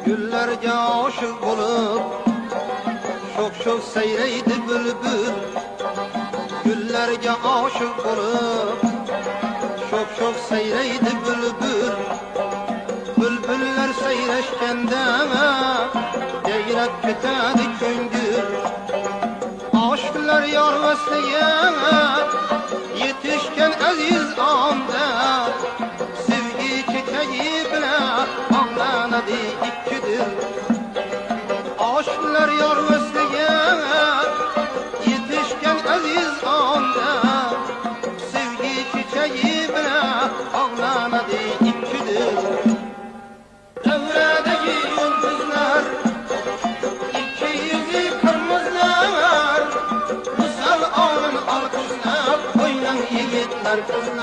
Güllerge aşık olup çok çok seyreydi bülbül. Güllerge aşık olup çok çok seyreydi bülbül. Bülbüller seyreşkende geyrep gitedi köngül. Aşklar yar vesliye yetişken aziz anda, sevgi çiçeği bile anlanadı ikkidir. Aşklar yar vesliye yetişken aziz anda, sevgi çiçeği bile anlanadı ikkidir. Devredeki yıldızlar, iki yüzü kırmızılar, misal alın alkışlar, oynan yiğitler kızlar.